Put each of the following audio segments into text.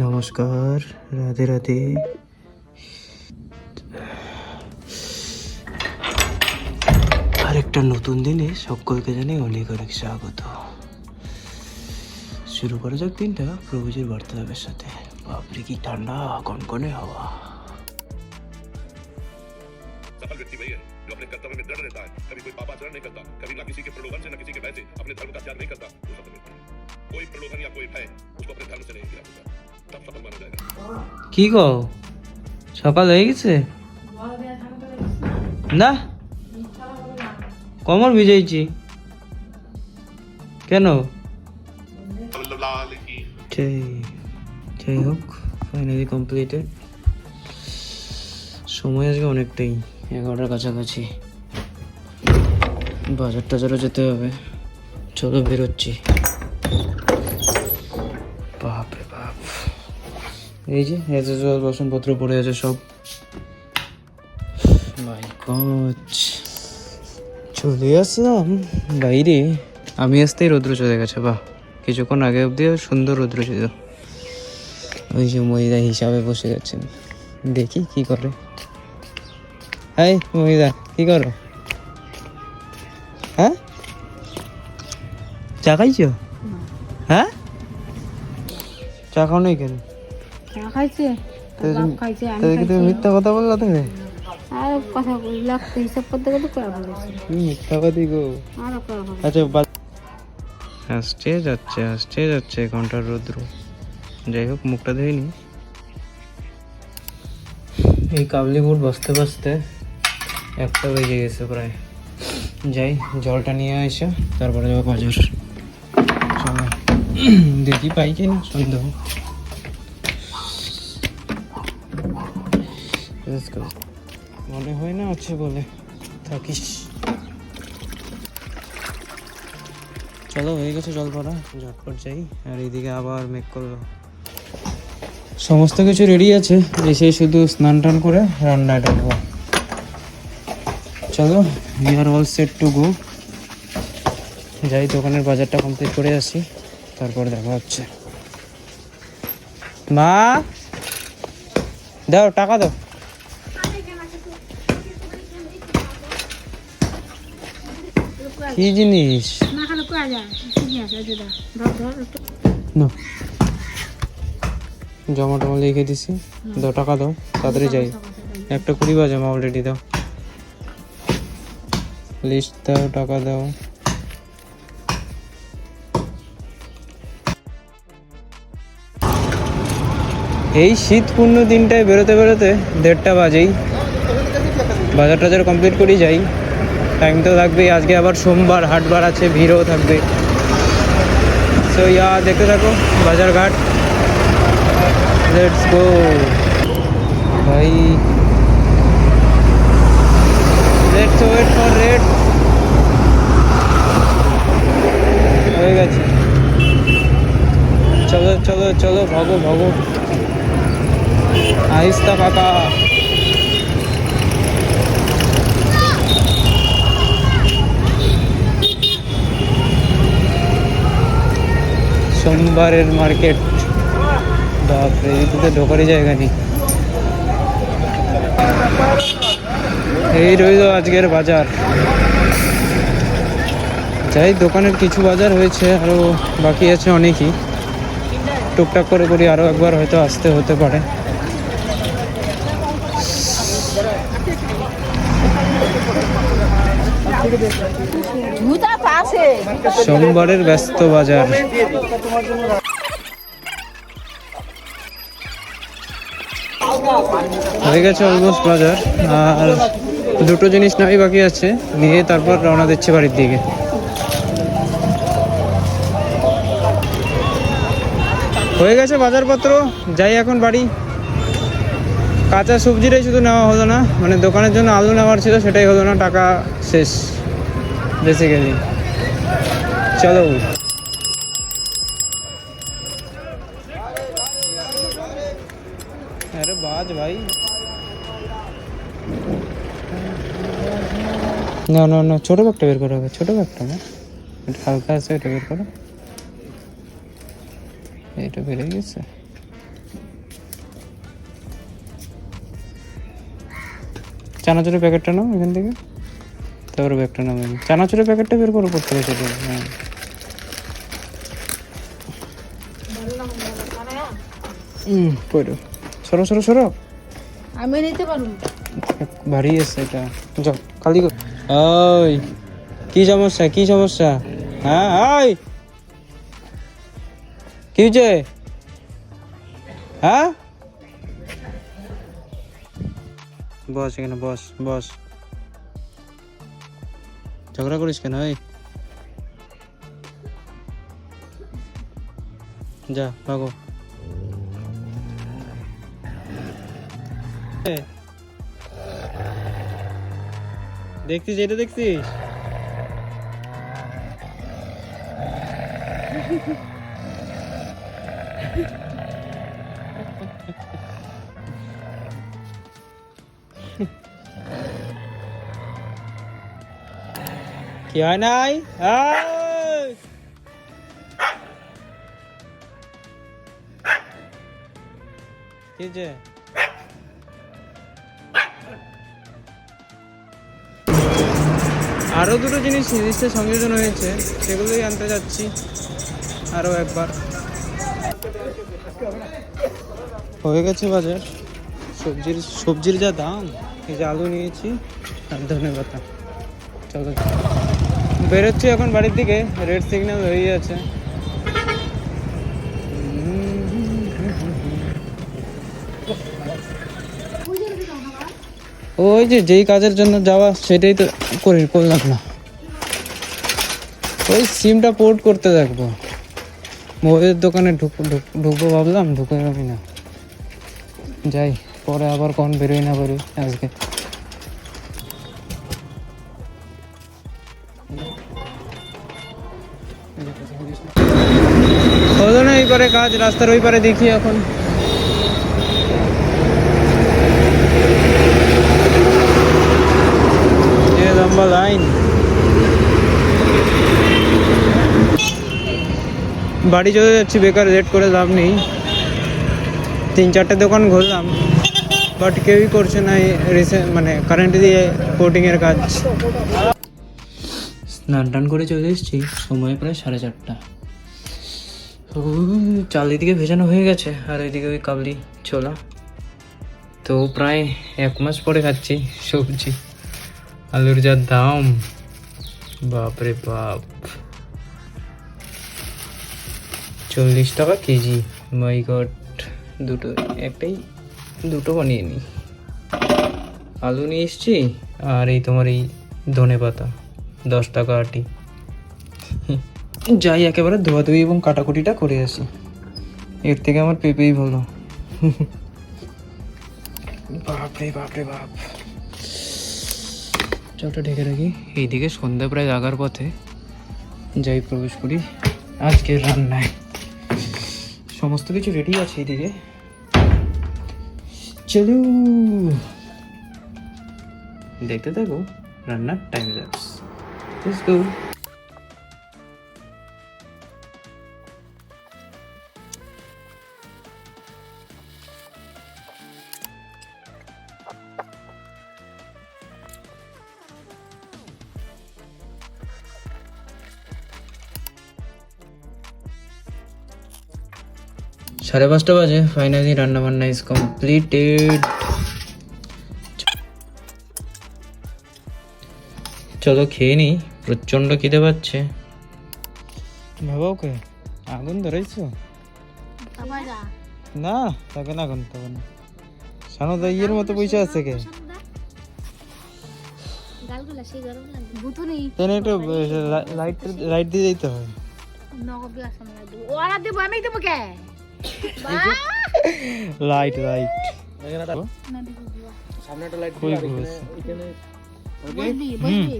নমস্কার, রাধে রাধে। আরেকটা নতুন দিনে সকলকে জানাই অনেক অনেক স্বাগত। শুরু করা যাক দিনটা প্রভুজির বার্তালাপের সাথে। বাপরে কি ঠান্ডা, কনকনে হাওয়া। सफल व्यक्ति वही है जो अपने कर्तव्य में दृढ़ रहता है, कभी कोई पापाचरण नहीं करता, कभी ना किसी के प्रलोभन से ना किसी के भय से अपने धर्म का त्याग नहीं करता, वो सफल व्यक्ति है। कोई प्रलोभन या कोई भय उसको अपने धर्म से नहीं गिरा सकता, तब सफल माना जाएगा। কি গো, সকাল হয়ে গেছে? না, কমর ভিজাইছি। কেন? যাই হোক, ফাইনালি কমপ্লিটেড। সময় আজকে অনেকটাই, 11টার কাছাকাছি। বাজার টাজারও যেতে হবে, চলো বেরোচ্ছি। বাপরে বাপ, এই যে এত জল বাসনপত্র পড়ে আছে সব। মাই গড, চলে আসলাম বাইরে। আমি আসতেই রৌদ্র চলে গেছে। বাহ, কিছুক্ষণ আগে অবধিও সুন্দর রৌদ্র ছিল। ওই যে মহিলা হিসাবে বসে যাচ্ছেন, দেখি কি করে। হাই মহিলা, কি করো? হ্যাঁ, চা খাইছো? হ্যাঁ, চা খাও নাই কেন? খাইছে তুমি মিথ্যা কথা বললা? তুমি আর কথা লাগতে হিসাব করতে গেলে করা বলেছে মিথ্যা কথা গো। আচ্ছা, আসছে যাচ্ছে ঘন্টার রৌদ্র। যাই হোক, মুখটা ধুইনি। এই কাবলিপুর বসতে বসতে 1টা বেজে গেছে প্রায়। যাই, জলটা নিয়ে আসা, তারপরে যাবো বাজার। চলো দেখি পাই কি না সন্দেহ। মনে হয় না আছে বলে থাকিস। চলো, হয়ে গেছে জল ভরা, ঝটপট যাই। আর এইদিকে আবার মেঘ করলো। সমস্ত কিছু রেডি আছে, এসে শুধু স্নান টান করে রান্নায় ঢাকবো। চলো, we are all set to go. যাই, দোকানের বাজারটা কমপ্লিট করে আসি, তারপর দেখা হচ্ছে। মা দাও, টাকা দাও। কি জিনিস? জমা টমা লিখে দিছি, দাও, টাকা দাও, তাড়াতাড়ি যাই। 1:20 বাজে, মা অলরেডি। দাও লিস্ট, দাও, টাকা দাও। এই শীতপূর্ণ দিনটায় বেরোতে বেরোতে 1:30 বাজেই। বাজার টাজার কমপ্লিট করেই যাই, টাইম তো লাগবেই। আজকে আবার সোমবার, হাটবার আছে, ভিড়ও থাকবে। সো দেখতে থাকো বাজার ঘাট। লেটস গো ভাই, লেটস ওয়েট ফর রেড। হয়ে গেছে, চলো চলো চলো, ভাগো ভাগো, আহিস্তা কাকা। সোমবারের মার্কেট, বাপরে, এদিকে ঢোকারই জায়গা নেই। এই রইল আজকের বাজার। যাই, দোকানের কিছু বাজার হয়েছে, আরও বাকি আছে অনেকই। টুকটাক করে করি, আরও একবার হয়তো আসতে হতে পারে। সোমবারের ব্যস্ত বাজার। হয়ে গেছে অলমোস্ট বাজার, আর 2টো জিনিস নাই বাকি আছে, নিয়ে তারপর রওনা দিচ্ছে বাড়ির দিকে। হয়ে গেছে বাজারপত্র, যাই এখন বাড়ি। কাঁচা সবজিটাই শুধু নেওয়া হলো না, মানে দোকানের জন্য আলু নেওয়ার ছিল, সেটাই হলো না, টাকা শেষ বেসিক্যালি। চলো, আরে বাজ ভাই, না না না, ছোটো ব্যাগটা বের করা হবে, ছোটো ব্যাগটা না, হালকা আছে, এটা বের করো। এটা বেড়ে গেছে। চানাচুরের প্যাকেটটা নাও এখান থেকে, তারপরে ব্যাগটা নাও। চানাচুরের প্যাকেটটা বের করো করতে গেছে। হ্যাঁ পড়ো, সরো সরো সরো, আমি নিতে পারবো। ভারী আছে এটা। যাও খালি কর। ওই কি সমস্যা, কি সমস্যা? হ্যাঁ ওই কি হয়েছে? হ্যাঁ বস এখানে, বস বস। ঝগড়া করিস কেন? ওই যা ভাগো। দেখছিস, এটা দেখছিস? কি হয় নাই? এই! কি হয়েছে? আরো দুটো জিনিস লিস্টে সংযোজন হয়েছে, সেগুলোই আনতে যাচ্ছি আরো একবার। হয়ে গেছে বাজার। সবজির যা দাম, এই যে আলু নিয়েছি আর ধনেপাতা। চলো বেরোচ্ছি এখন বাড়ির দিকে, রেড সিগন্যাল হয়ে আছে। ওই যে যেই কাজের জন্য যাওয়া সেটাই তো করলাম না। ওই সিমটা পোর্ট করতে থাকবো, মোবাইলের দোকানে ঢুকবো ভাবলাম, ঢুকে যাবি না। যাই, পরে আবার কখন বেরোই না বেরোই আজকে। হলো না এই পারে কাজ, রাস্তার ওই পারে দেখি এখন। যে লম্বা লাইন, বাড়ি চলে যাচ্ছি, বেকার লেট করে লাভ নেই। 3-4টে দোকান ঘুরলাম, বাট কেউই করছে না মানে কারেন্ট দিয়ে কোটিংয়ের কাজ। স্নান টান করে চলে এসেছি, সময় প্রায় 4:30। চাল এদিকে ভেজানো হয়ে গেছে, আর এদিকে ওই কাবলি ছোলা। তো প্রায় 1 মাস পরে খাচ্ছি সবজি। আলুর যা দাম, বাপরে বাপ, 40 টাকা কেজি। মাই গড, দুটো বানিয়ে নিই। আলু নিয়ে এসছি, আর এই তোমার এই ধনেপাতা 10 টাকা আটি। যাই একেবারে ধোয়াধুয়ি এবং কাটাকুটিটা করে আসি, এর থেকে আমার পেঁপেই ভালো। বাপরে বাপরে বাপ, চলটা ঢেকে রাখি। এইদিকে সন্ধ্যা প্রায় লাগার পথে, যাই প্রবেশ করি আজকের রান্নায়। সমস্ত কিছু রেডি আছে এইদিকে, চলো দেখতে থাকো রান্নার টাইম ল্যাপস। Let's go. সাড়ে 5টা বাজে, ফাইনালি রান্না বান্না ইজ কমপ্লিটেড। চলো খেয়ে নিই, প্রচন্ড খিদে পাচ্ছে। বাবা ওকে আগুন ধরেছো? না তাকে না, আগুন তবে না। সানুদা ইয়ের মতো পয়সা আছে কে? একটা লাইট দিয়ে যেতে হয়। লাইট সামনেটা লাইট কই বসে এখানে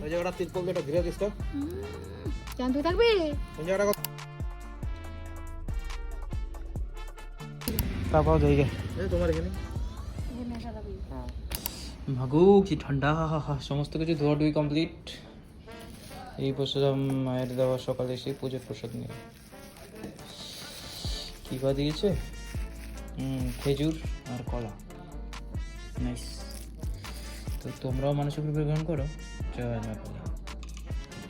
ওই জায়গাটা তিরপল দিয়ে ঘিরে দিস তো, জানতে থাকবি ওই জায়গাটা তাপাও জায়গা এই তোমার এখানে ভাগো কি ঠান্ডা। সমস্ত কিছু ধোয়াধুয়ি কমপ্লিট। এই বসলাম মায়ের দেওয়া সকালে এসে পুজোর প্রসাদ নিয়ে। কি কী কথা দিয়েছে? খেজুর আর কলা। নাইস। তো তোমরাও মানসিক রূপে গ্রহণ করো। জয় মা কলা।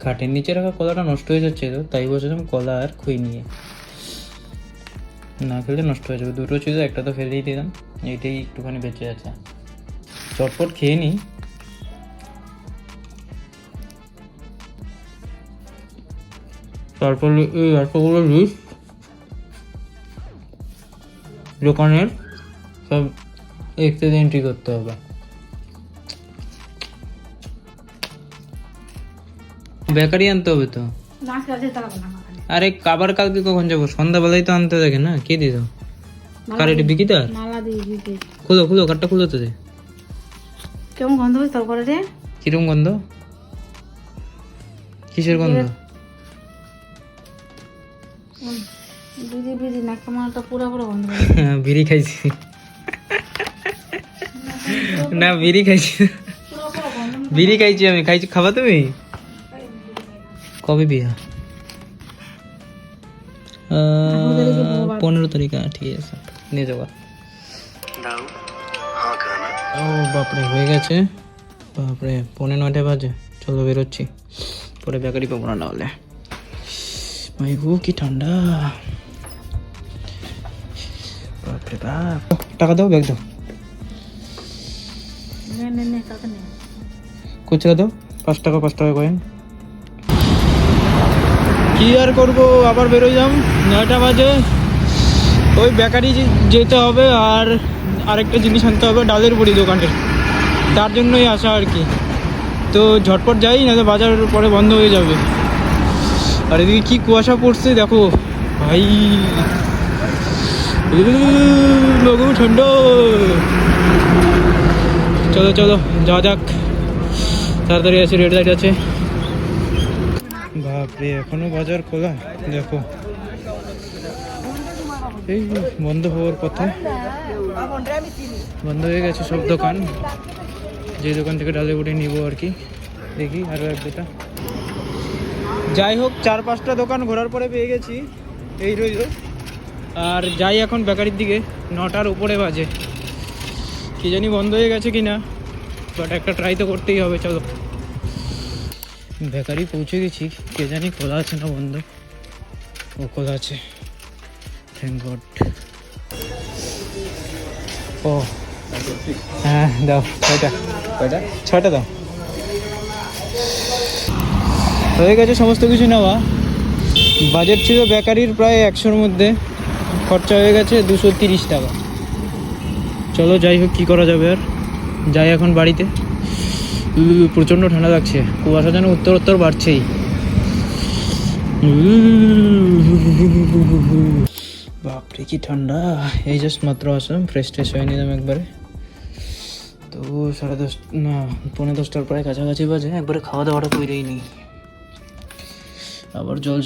খাটের নিচে রাখা কলাটা নষ্ট হয়ে যাচ্ছে, তো তাই বলছিলাম কলা আর খই নিয়ে না খেলে নষ্ট হয়ে যাবে। দুটো ছিল, একটা তো ফেলেই দিলাম, এইটাই একটুখানি বেঁচে আছে। চটপট খেয়ে নিই। তারপর এই এতগুলো লিস্ট দোকানের সব এক্সেস এন্ট্রি করতে হবে। বেকারি আনতে হবে তো। আরে আবার কালকে কখন যাবো? সন্ধ্যাবেলায় তো আনতে থাকে না। কে দিত? কার এটা বিকিতার? মালা দিয়ে দিতে। খুলো খুলো, কাঠটা খুলো তো। কেমন গন্ধ হচ্ছে তোর করে রে? কিরম গন্ধ? কিসের গন্ধ? বিড়ি বিড়ি না, কেমন একটা পুরা পুরা গন্ধ। বিড়ি খাইছি না, বিড়ি খাইছি। বিড়ি খাইছি আমি, খাইছি। খাবা তুমি? কবে বিয়া? 15 তারিখ। ঠিক আছে, নিয়ে যাবা। ও বাপরে, হয়ে গেছে। বাপরে, 9:45 বাজে। চলো বেরোচ্ছি, পরে বেকারি পাবো না হলে। ভাই গো কি ঠান্ডা। বাপরে বাপ। টাকা দাও, ব্যাগ দাও। কত টাকা দাও? 5 টাকা, 5 টাকা কয়েন। কি আর করবো, আবার বেরোলাম। 9টা বাজে। ওই বেকারি যেতে হবে, আর আরেকটা জিনিস আনতে হবে, ডালের বড়ি দোকানের। তার জন্যই আসা আর কি। তো ঝটপট যাই, না তো বাজার পরে বন্ধ হয়ে যাবে। আর এদিকে কি কুয়াশা পড়ছে দেখো ভাই, লগু ঠান্ডা। চলো চলো যাওয়া যাক, তাড়াতাড়ি আছে, রেড লাইট আছে। বাপরে, এখনো বাজার খোলা দেখো। এই বন্ধ হওয়ার কথা, বন্ধ হয়ে গেছে সব দোকান। যে দোকান থেকে ডালে উঠে নিবো আর কি, দেখি আরও এক দুটা। যাই হোক, 4-5টা দোকান ঘোরার পরে পেয়ে গেছি। এই রইল। আর যাই এখন বেকারির দিকে। 9টার উপরে বাজে, কি জানি বন্ধ হয়ে গেছে কিনা, বাট একটা ট্রাই তো করতেই হবে। চলো, বেকারি পৌঁছে গেছি। কে জানি খোলা আছে না বন্ধ। ও খোলা আছে, থ্যাংক গড। ও হ্যাঁ দাও। ছয়টা দাও। হয়ে গেছে সমস্ত কিছু নেওয়া। বাজেট ছিল বেকারির প্রায় 100-র মধ্যে, খরচা হয়ে গেছে 230 টাকা। চলো যাই হোক, কী করা যাবে আর। যাই এখন বাড়িতে। প্রচণ্ড ঠান্ডা লাগছে, কুয়াশা যেন উত্তর বাড়ছেই। বাপরে কি ঠান্ডা। এই জাস্ট মাত্র আসলাম, ফ্রেশ হয়ে নিলাম একবারে। তো 10:30 না 10:45 প্রায় কাছাকাছি বাজে। একবারে খাওয়া দাওয়াটা করেই নেই, আবার জল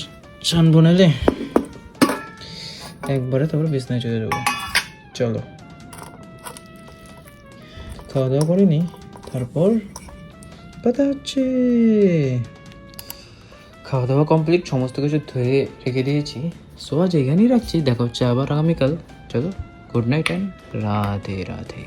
স্নান বনেলে একবারে, তারপরে বিছনায় চলে যাবো। চলো খাওয়া দাওয়া করিনি, তারপর কথা হচ্ছে। খাওয়া দাওয়া কমপ্লিট, সমস্ত কিছু ধুয়ে রেখে দিয়েছি। সো আজ এখানেই রাখছি, দেখা হচ্ছে আবার আগামীকাল। চলো, good night and Radhe Radhe.